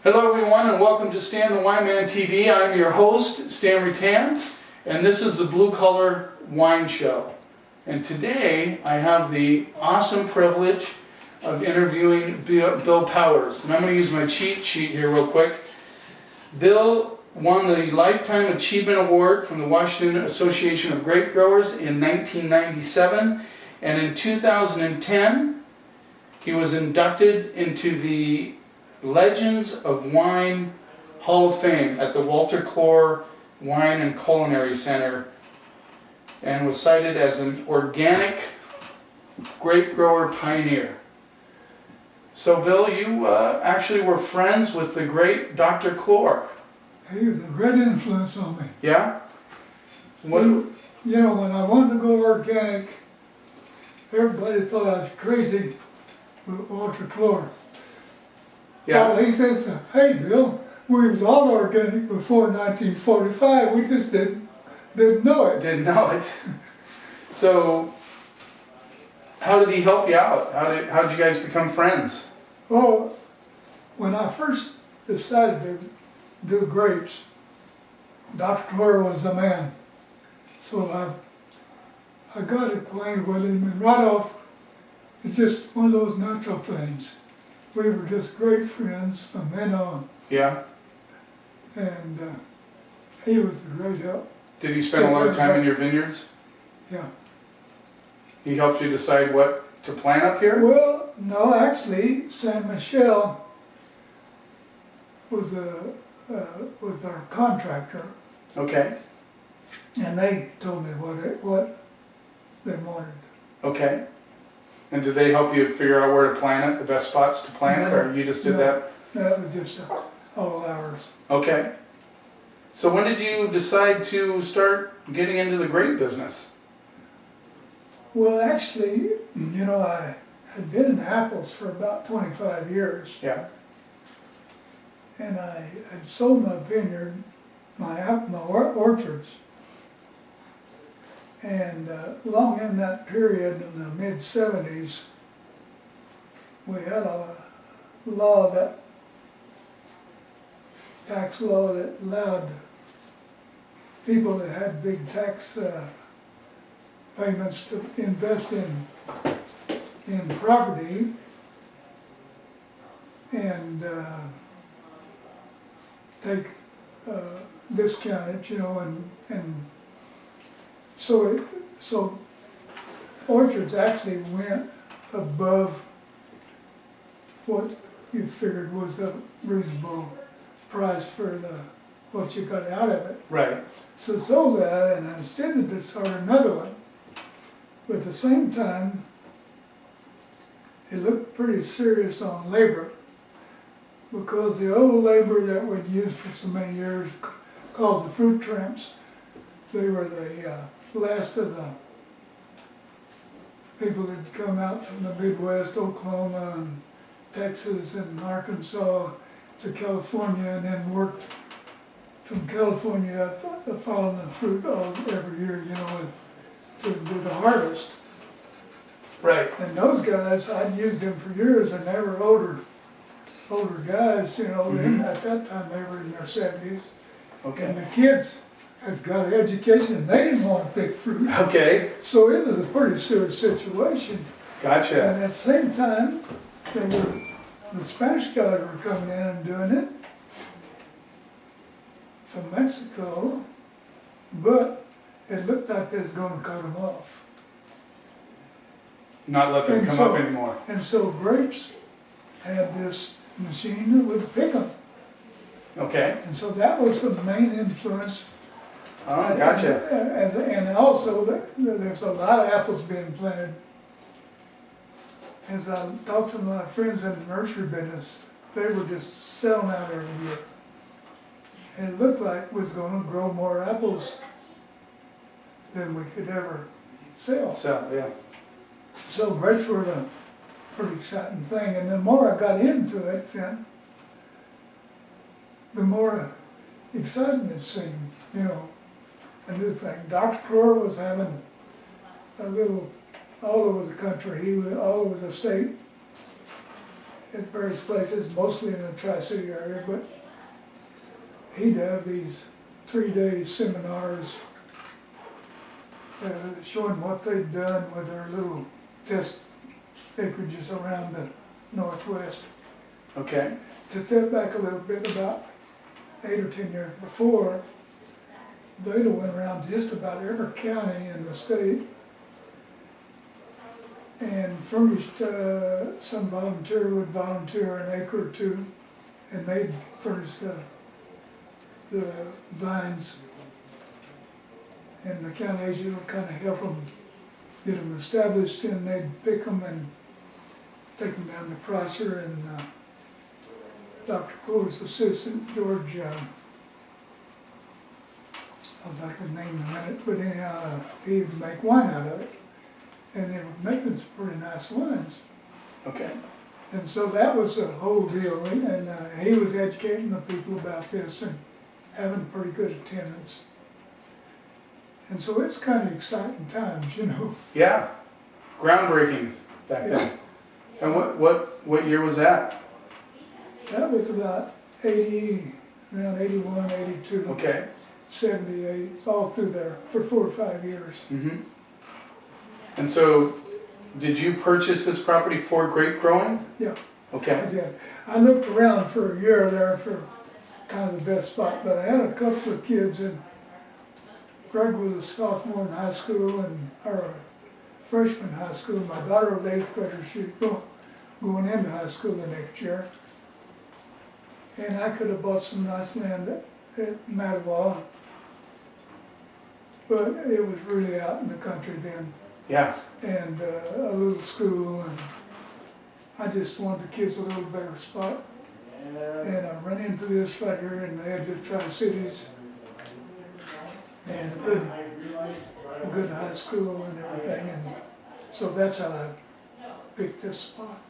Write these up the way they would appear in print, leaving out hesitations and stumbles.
Hello everyone and welcome to Stan the Wine Man TV. I'm your host, Stan Rattan, and this is the Blue Collar Wine Show. And today I have the awesome privilege of interviewing Bill Powers. And I'm going to use my cheat sheet here real quick. Bill won the Lifetime Achievement Award from the Washington Association of Grape Growers in 1997, and in 2010 he was inducted into the Legends of Wine Hall of Fame at the Walter Clore Wine and Culinary Center, and was cited as an organic grape grower pioneer. So Bill, you actually were friends with the great Dr. Clore. He was a great influence on me. Yeah? What? You know, when I wanted to go organic, everybody thought I was crazy with Walter Clore. Yeah. Well, he says, "Hey Bill, we was all organic before 1945, we just didn't know it." Didn't know it. So, how did he help you out? How did you guys become friends? Well, when I first decided to do grapes, Dr. Clore was the man. So I got acquainted with him, and right off, it's just one of those natural things. We were just great friends from then on. Yeah. And he was a great help. Did he spend a lot of time in your vineyards? Yeah. He helped you decide what to plant up here? Well, no, actually, Saint Michel was our contractor, Okay. and they told me what they wanted. Okay. And did they help you figure out where to plant it, the best spots to plant it, or you just did that? That was just all ours. Okay. So when did you decide to start getting into the grape business? Well, actually, you know, I had been in apples for about 25 years. Yeah. And I had sold my vineyard, my orchards. And long in that period, in the mid-70s, we had a tax law that allowed people that had big tax payments to invest in property and take discount it, you know, and so orchards actually went above what you figured was a reasonable price for what you got out of it. Right. So sold that, and I decided to start another one. But at the same time, it looked pretty serious on labor, because the old labor that we'd used for so many years, called the fruit tramps, they were the last of the people that had come out from the Midwest, Oklahoma and Texas and Arkansas to California, and then worked from California up following the fruit every year, you know, to do the harvest. Right. And those guys, I'd used them for years, and they were older guys, you know, and at that time they were in their 70s. Okay. And the kids had got education, they didn't want to pick fruit. Okay. So it was a pretty serious situation. Gotcha. And at the same time, the Spanish guys were coming in and doing it from Mexico, but it looked like they was going to cut them off. Not let them come up anymore. And so grapes had this machine that would pick them. Okay. And so that was the main influence. Oh, gotcha. And also, there's a lot of apples being planted. As I talked to my friends in the nursery business, they were just selling out every year. And it looked like we was going to grow more apples than we could ever sell. Yeah. So grapes were a pretty exciting thing. And the more I got into it, then the more exciting it seemed, you know. A new thing. Dr. Clore was having a little all over the country. He was all over the state, at various places, mostly in the Tri-City area, but he'd have these 3-day seminars showing what they'd done with their little test acreages around the Northwest. Okay. To step back a little bit, about 8 or 10 years before, they'd have went around to just about every county in the state and furnished, some volunteer would volunteer an acre or two, and they'd furnish the vines, and the county agent would kind of help them get them established, and they'd pick them and take them down to Prosser, and Dr. Clover's assistant, George, I'll think of his name in a minute, but anyhow, he would make wine out of it. And they were making some pretty nice wines. Okay. And so that was the whole deal. And he was educating the people about this and having pretty good attendance. And so it's kind of exciting times, you know. Yeah. Groundbreaking back then. And what year was that? That was about 80, around 81, 82, Okay. 78, all through there for 4 or 5 years. Mm-hmm. And so, did you purchase this property for grape growing? Yeah. Okay. I did. I looked around for a year there for kind of the best spot, but I had a couple of kids, and Greg was a sophomore in high school or a freshman in high school. My daughter was 8th grader. She was going into high school the next year. And I could have bought some nice land at Mattawa, but it was really out in the country then. Yeah. And a little school, and I just wanted the kids a little better spot. And I ran into this right here in the edge of the Tri-Cities, and a good high school and everything, and so that's how I picked this spot.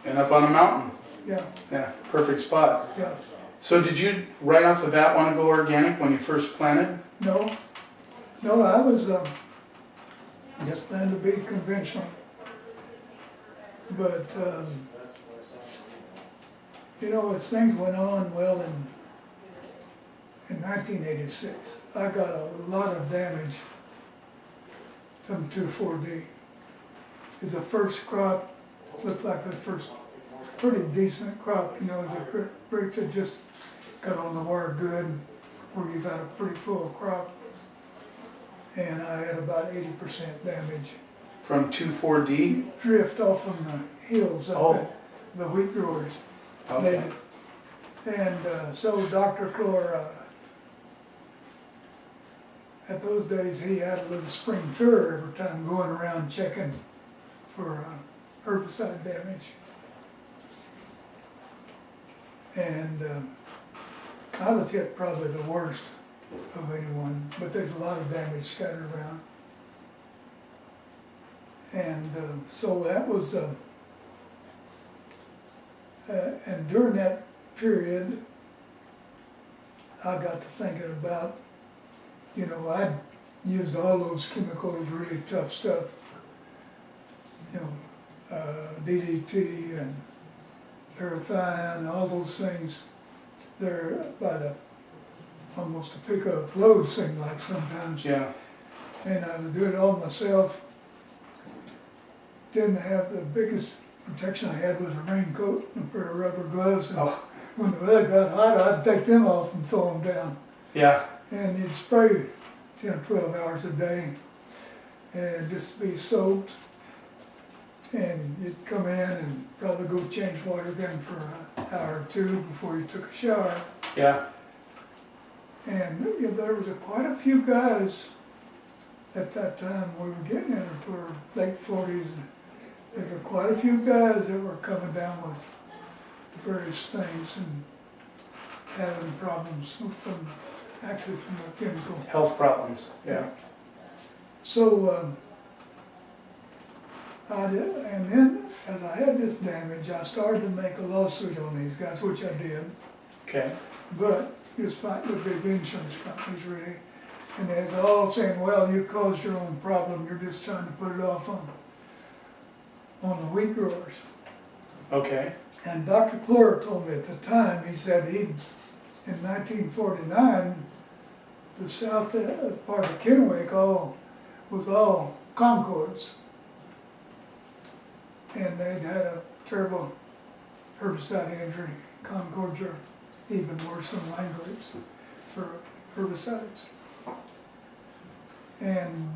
And up on a mountain. Yeah, Yeah, perfect spot. yeah. So did you right off the bat want to go organic when you first planted? No, I was just planning to be conventional, but you know, as things went on, well, in 1986, I got a lot of damage from 2,4-D. It's the first crop, looked like the first pretty decent crop, you know, as a grape that just got on the wire good, where you got a pretty full crop. And I had about 80% damage. From 2,4-D? Drift off from the hills up at the wheat growers. Okay. And so Dr. Clore, at those days he had a little spring tour every time going around checking for herbicide damage. And I was hit probably the worst of anyone, but there's a lot of damage scattered around. And so that was, and during that period, I got to thinking about, you know, I'd used all those chemicals, really tough stuff, you know, DDT and parathine, all those things. They're by the almost a pickup load, seemed like sometimes. Yeah. And I was doing it all myself. Didn't have the biggest protection I had was a raincoat and a pair of rubber gloves. And when the weather got hot, I'd take them off and throw them down. Yeah. And you'd spray 10 or 12 hours a day and just be soaked. And you'd come in and probably go change water then for an hour or two before you took a shower. Yeah. And you know, there was quite a few guys at that time. We were getting into our late 40s. There were quite a few guys that were coming down with various things and having problems with them, actually from the chemical. Health problems. Yeah. So I did, and then as I had this damage, I started to make a lawsuit on these guys, which I did. Okay. But just fighting the big insurance companies, really. And they was all saying, well, you caused your own problem, you're just trying to put it off on the wheat growers. Okay. And Dr. Clore told me at the time, he said in 1949, the south part of Kennewick was all Concords. And they'd had a terrible herbicide injury. Concords are even worse than wine grapes for herbicides. And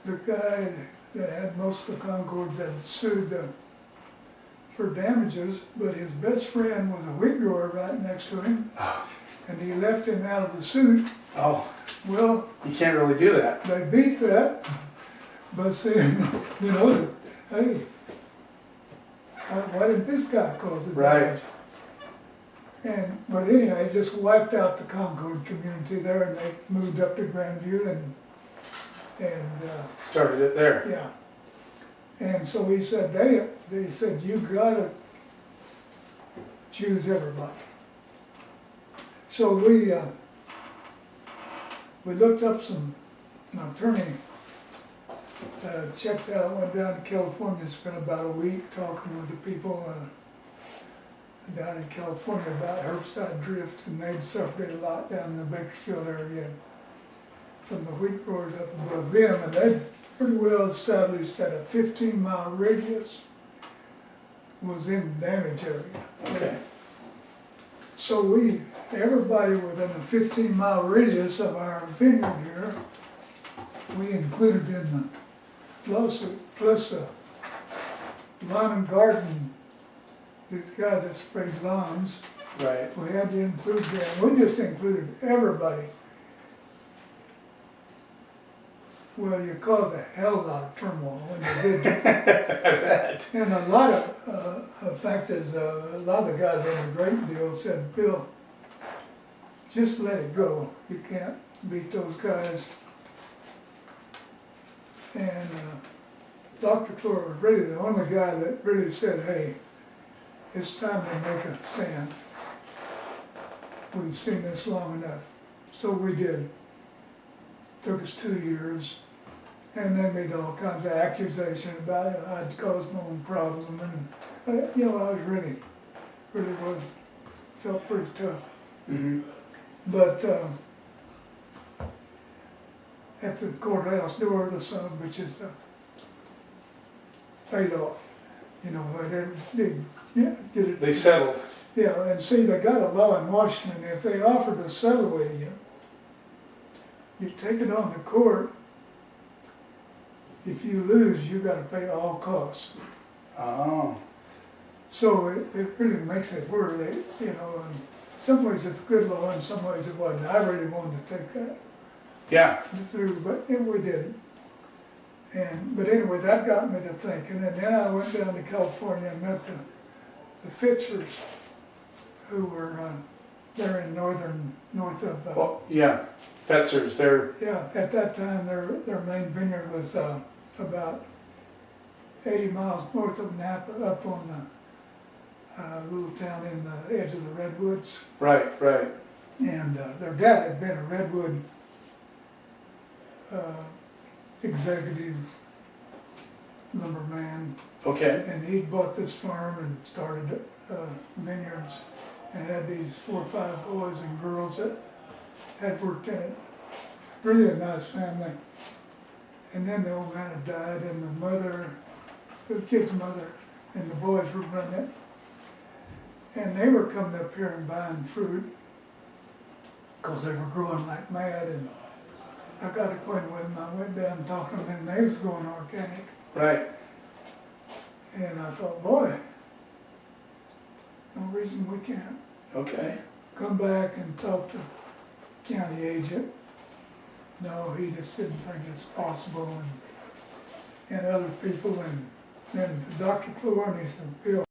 the guy that had most of the Concords had sued for damages, but his best friend was a wheat grower right next to him, and he left him out of the suit. Oh, well, you can't really do that. They beat that by saying, you know, hey, why didn't this guy cause it? Right. But anyway, it just wiped out the Concord community there, and they moved up to Grandview and started it there. Yeah. And so he said, they said, you gotta choose everybody. So we looked up an attorney, checked out, went down to California, spent about a week talking with the people down in California about herbicide drift, and they'd suffered it a lot down in the Bakersfield area from the wheat growers up above them, and they'd pretty well established that a 15-mile radius was in the damage area. Okay. So everybody within a 15-mile radius of our vineyard here, we included in the lawsuit, plus lawn and garden, these guys that sprayed lawns. Right. We had to include them. We just included everybody. Well, you caused a hell of a lot of turmoil when you did that. I bet. And a lot of fact is, a lot of the guys on the grape deal said, Bill, just let it go. You can't beat those guys. And Dr. Clore was really the only guy that really said, hey, it's time to make a stand. We've seen this long enough. So we did. Took us 2 years. And they made all kinds of accusations about it. I'd caused my own problem, and I was really felt pretty tough. Mm-hmm. But at the courthouse door, the son of a bitches paid off. You know, they get it. They settled. Yeah, and see, they got a law in Washington. If they offered to settle with you, you take it on to court. If you lose, you got to pay all costs. Oh. So it really makes it worth it, you know. In some ways it's a good law, in some ways it wasn't. I really wanted to take that through, but we did. But anyway, that got me to thinking. And then I went down to California and met the Fitzers, who were there in north of. Well, yeah, Fetzers. They're. Yeah, at that time their main vineyard was about 80 miles north of Napa, up on the little town in the edge of the redwoods. Right, right. And their dad had been a redwood executive lumberman. Okay. And he bought this farm and started vineyards, and had these 4 or 5 boys and girls that had worked in it. Really a nice family. And then the old man had died, and the kid's mother and the boys were running it. And they were coming up here and buying fruit because they were growing like mad. And I got acquainted with them. I went down and talked to them, and they was going organic. Right. And I thought, boy, no reason we can't. Okay. Come back and talk to county agent. No, he just didn't think it's possible, and other people, and then to Dr. Clore, and he said, Bill,